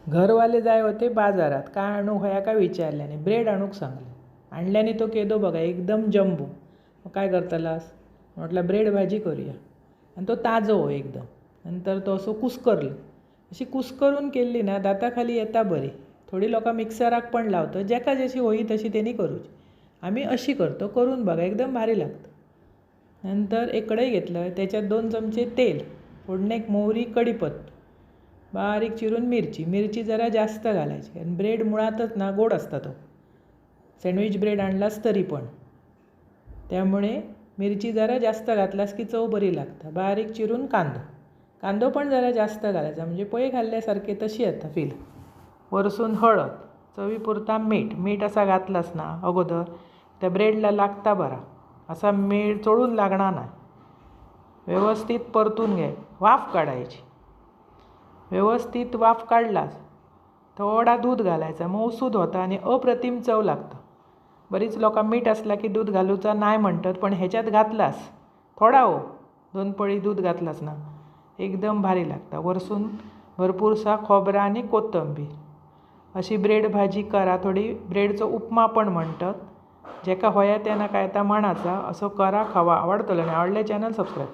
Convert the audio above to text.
घरवाले जाय होते बाजारात, काय आणू होया का विचारल्याने. ब्रेड आणूक सांगले. आणल्याने तो केदो बघा एकदम जम्बो. काय करतलास म्हटलं ब्रेड भाजी करूया. आणि तो ताजो हो एकदम. नंतर तो असो कुस्करलो. अशी कुस्करून केल्ली ना दाताखाली येता बरी. थोडी लोकां मिक्सराक पण लावतात, जेका जशी होई तशी त्यांनी करूची. आम्ही अशी करतो, करून बघा एकदम भारी लागतं. नंतर एक कढई घेतलं, त्याच्यात 2 चमचे तेल, फोडणेक मोहरी, कढीपत्ता, बारीक चिरून मिरची जरा जास्त घालायची. आणि ब्रेड मुळातच ना गोड असता तो, सँडविच ब्रेड आणलास तरी पण, त्यामुळे मिरची जरा जास्त घातलास की चव बरी लागता. बारीक चिरून कांदो पण जरा जास्त घालायचा, म्हणजे पोहे खाल्ल्यासारखे तशी येता फील. वरसून हळद, चवीपुरता मीठ असा घातलास ना अगोदर त्या ब्रेडला लागता बरा. असा मीठ चोळून लागणार नाही. व्यवस्थित परतून घे. वाफ काढायची. व्यवस्थित वाफ काढलास थोडा दूध घालायचा, मऊसूद होता आणि अप्रतिम चव लागतं. बरीच लोकां मीठ असला की दूध घालूचा नाही म्हणतात, पण ह्याच्यात घातलास थोडा 2 पळी दूध घातलास ना एकदम भारी लागता. वरसून भरपूरसा खोबरा आणि कोथिंबीर. अशी ब्रेड भाजी करा. थोडी ब्रेडचो उपमा पण म्हणतात, जेका होया त्यांना काय ता म्हणाचा. असं करा, खावा. आवडतलं आणि आवडले चॅनल सबस्क्राईब.